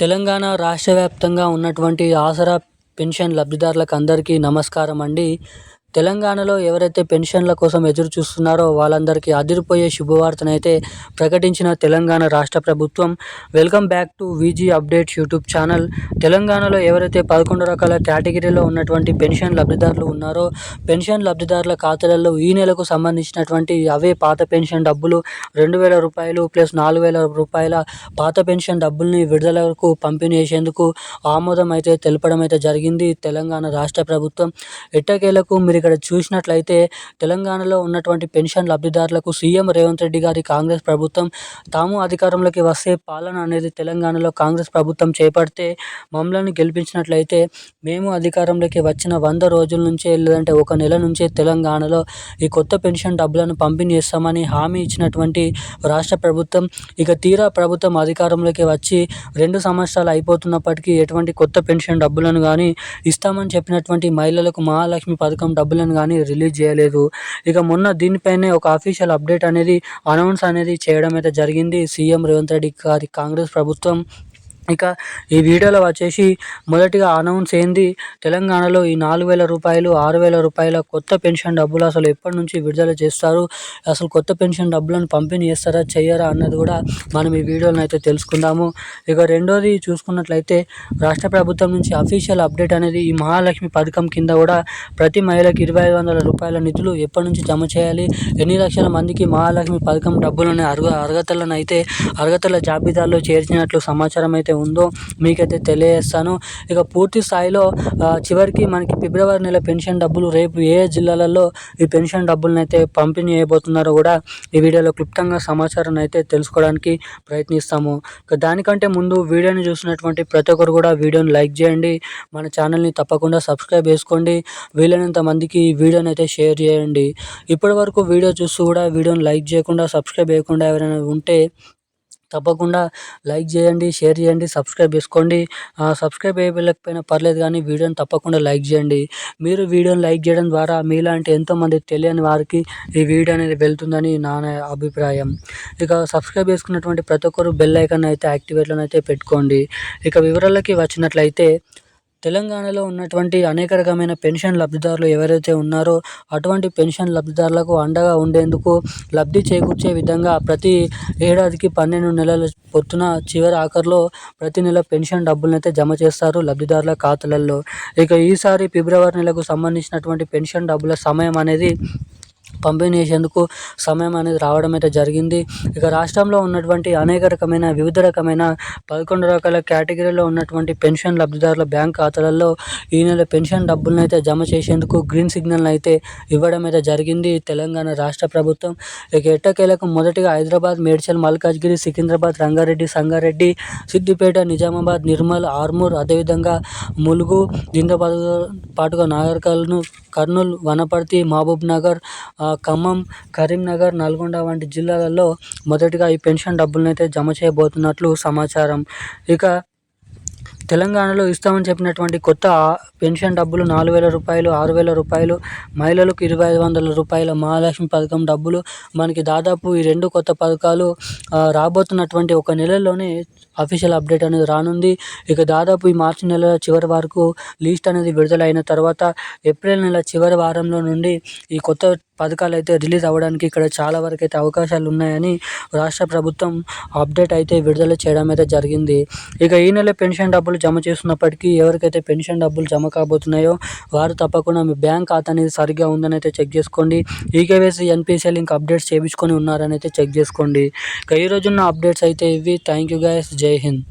తెలంగాణ రాష్ట్ర వ్యాప్తంగా ఉన్నటువంటి ఆసరా పెన్షన్ లబ్ధిదారులకు అందరికీ నమస్కారం అండి. తెలంగాణలో ఎవరైతే పెన్షన్ల కోసం ఎదురు చూస్తున్నారో వాళ్ళందరికీ అదిరిపోయే శుభవార్తనైతే ప్రకటించిన తెలంగాణ రాష్ట్ర ప్రభుత్వం. Welcome back to VG updates YouTube channel. తెలంగాణలో ఎవరైతే 11 రకాల కేటగిరీలో ఉన్నటువంటి పెన్షన్ లబ్ధిదారులు ఉన్నారో పెన్షన్ లబ్ధిదారుల ఖాతాలలో ఈ నెలకు సంబంధించినటువంటి అవే పాత పెన్షన్ డబ్బులు 2,000 రూపాయలు ప్లస్ 4,000 రూపాయల పాత పెన్షన్ డబ్బుల్ని విడుదలకు పంపిణీ చేసేందుకు ఆమోదం అయితే తెలపడం అయితే జరిగింది తెలంగాణ రాష్ట్ర ప్రభుత్వం. ఎట్టకేలకు మీరు ఇక్కడ చూసినట్లయితే తెలంగాణలో ఉన్నటువంటి పెన్షన్ లబ్ధిదారులకు సీఎం రేవంత్ రెడ్డి గారి కాంగ్రెస్ ప్రభుత్వం తాము అధికారంలోకి వస్తే పాలన అనేది తెలంగాణలో కాంగ్రెస్ ప్రభుత్వం చేపడితే మమ్మల్ని గెలిపించినట్లయితే మేము అధికారంలోకి వచ్చిన 100 రోజుల నుంచే లేదంటే 1 నెల నుంచే తెలంగాణలో ఈ కొత్త పెన్షన్ డబ్బులను పంపిణీ చేస్తామని హామీ ఇచ్చినటువంటి రాష్ట్ర ప్రభుత్వం ఇక తీరా ప్రభుత్వం అధికారంలోకి వచ్చి 2 సంవత్సరాలు అయిపోతున్నప్పటికీ ఎటువంటి కొత్త పెన్షన్ డబ్బులను కానీ ఇస్తామని చెప్పినటువంటి మహిళలకు మహాలక్ష్మి పథకం డబ్బులను కానీ రిలీజ్ చేయలేదు. ఇక మొన్న దీనిపైనే ఒక అఫీషియల్ అప్డేట్ అనేది అనౌన్స్ అనేది చేయడం అయితే జరిగింది సీఎం రేవంత్ రెడ్డి గారి కాంగ్రెస్ ప్రభుత్వం. ఇక ఈ వీడియోలో వచ్చేసి మొదటిగా అనౌన్స్ ఏంది, తెలంగాణలో ఈ 4,000 రూపాయలు 6,000 రూపాయల కొత్త పెన్షన్ డబ్బులు అసలు ఎప్పటి నుంచి విడుదల చేస్తారు, అసలు కొత్త పెన్షన్ డబ్బులను పంపిణీ చేస్తారా చెయ్యరా అన్నది కూడా మనం ఈ వీడియోలో అయితే తెలుసుకుందాము. ఇక రెండోది చూసుకున్నట్లయితే రాష్ట్ర ప్రభుత్వం నుంచి అఫీషియల్ అప్డేట్ అనేది ఈ మహాలక్ష్మి పథకం కింద కూడా ప్రతి మహిళకి 2,500 రూపాయల నిధులు ఎప్పటి నుంచి జమ చేయాలి, ఎన్ని లక్షల మందికి మహాలక్ష్మి పథకం డబ్బులను అర్హతల జాబితాలో చేర్చినట్లు సమాచారం అయితే ఉందో మీకైతే తెలియజేస్తాను. ఇక పూర్తి స్థాయిలో చివరికి మనకి ఫిబ్రవరి నెల పెన్షన్ డబ్బులు రేపు ఏ జిల్లాలలో ఈ పెన్షన్ డబ్బులను అయితే పంపిణీ చేయబోతున్నారో కూడా ఈ వీడియోలో క్లుప్తంగా సమాచారాన్ని అయితే తెలుసుకోవడానికి ప్రయత్నిస్తాము. ఇక దానికంటే ముందు వీడియోని చూసినటువంటి ప్రతి ఒక్కరు కూడా వీడియోని లైక్ చేయండి, మన ఛానల్ని తప్పకుండా సబ్స్క్రైబ్ చేసుకోండి, వీలైనంత మందికి ఈ వీడియోని అయితే షేర్ చేయండి. ఇప్పటి వరకు వీడియో చూస్తూ కూడా వీడియోని లైక్ చేయకుండా సబ్స్క్రైబ్ చేయకుండా ఎవరైనా ఉంటే తప్పకుండా లైక్ చేయండి, షేర్ చేయండి, సబ్స్క్రైబ్ చేసుకోండి. సబ్స్క్రైబ్ చేయలేకపోయినా పర్లేదు కానీ వీడియోని తప్పకుండా లైక్ చేయండి. మీరు వీడియోని లైక్ చేయడం ద్వారా మీలాంటి ఎంతోమంది తెలియని వారికి ఈ వీడియో అనేది వెళ్తుందని నా అభిప్రాయం. ఇక సబ్స్క్రైబ్ చేసుకున్నటువంటి ప్రతి ఒక్కరు బెల్ ఐకాన్ అయితే యాక్టివేట్లో అయితే పెట్టుకోండి. ఇక వివరాలకి వచ్చినట్లయితే తెలంగాణలో ఉన్నటువంటి అనేక రకమైన పెన్షన్ లబ్ధిదారులు ఎవరైతే ఉన్నారో అటువంటి పెన్షన్ లబ్ధిదారులకు అండగా ఉండేందుకు లబ్ధి చేకూర్చే విధంగా ప్రతి ఏడాదికి 12 నెలల పొత్తున చివరి ఆఖరిలో ప్రతి నెల పెన్షన్ డబ్బులను అయితే జమ చేస్తారు లబ్ధిదారుల ఖాతాలలో. ఇక ఈసారి ఫిబ్రవరి నెలకు సంబంధించినటువంటి పెన్షన్ డబ్బుల సమయం అనేది పంపిణీ చేసేందుకు సమయం అనేది రావడం అయితే జరిగింది. ఇక రాష్ట్రంలో ఉన్నటువంటి వివిధ రకమైన 11 రకాల కేటగిరీలో ఉన్నటువంటి పెన్షన్ లబ్ధిదారుల బ్యాంక్ ఖాతాలలో ఈ నెల పెన్షన్ డబ్బులను అయితే జమ చేసేందుకు గ్రీన్ సిగ్నల్ అయితే ఇవ్వడం అయితే జరిగింది తెలంగాణ రాష్ట్ర ప్రభుత్వం. ఇక ఎట్టకేలకు మొదటిగా హైదరాబాద్, మేడ్చల్, మల్కాజ్గిరి, సికింద్రాబాద్, రంగారెడ్డి, సంగారెడ్డి, సిద్దిపేట, నిజామాబాద్, నిర్మల్, ఆర్మూర్, అదేవిధంగా ములుగు, దీంతో పాటుగా నాగర్ కర్నూలు, వనపర్తి, మహబూబ్ నగర్, ఖమ్మం, కరీంనగర్, నల్గొండ వంటి జిల్లాలలో మొదటిగా ఈ పెన్షన్ డబ్బులను అయితే జమ చేయబోతున్నట్లు సమాచారం. ఇక తెలంగాణలో ఇస్తామని చెప్పినటువంటి కొత్త పెన్షన్ డబ్బులు 4,000 రూపాయలు, 6,000 రూపాయలు, మహిళలకు 2,500 రూపాయల మహాలక్ష్మి పథకం డబ్బులు మనకి దాదాపు ఈ 2 కొత్త పథకాలు రాబోతున్నటువంటి 1 నెలలోనే అఫీషియల్ అప్డేట్ అనేది రానుంది. ఇక దాదాపు ఈ మార్చి నెల చివరి వరకు లిస్ట్ అనేది విడుదలైన తర్వాత ఏప్రిల్ నెల చివరి వారంలో నుండి ఈ కొత్త పథకాలు అయితే రిలీజ్ అవ్వడానికి ఇక్కడ చాలా వరకు అయితే అవకాశాలు ఉన్నాయని రాష్ట్ర ప్రభుత్వం అప్డేట్ అయితే విడుదల చేయడం అయితే జరిగింది. ఇక ఈ నెల పెన్షన్ డబ్బులు జమ చేస్తున్నప్పటికీ ఎవరికైతే పెన్షన్ డబ్బులు జమ కాబోతున్నాయో వారు తప్పకుండా మీ బ్యాంక్ ఖాతా అనేది సరిగ్గా ఉందని అయితే చెక్ చేసుకోండి. ఈకేవైసీ, ఎన్పిసిఐ లింక్ అప్డేట్స్ చేయించుకొని ఉన్నారని అయితే చెక్ చేసుకోండి. ఇక ఈ రోజున్న అప్డేట్స్ అయితే ఇవి. Thank you guys. జై హింద్.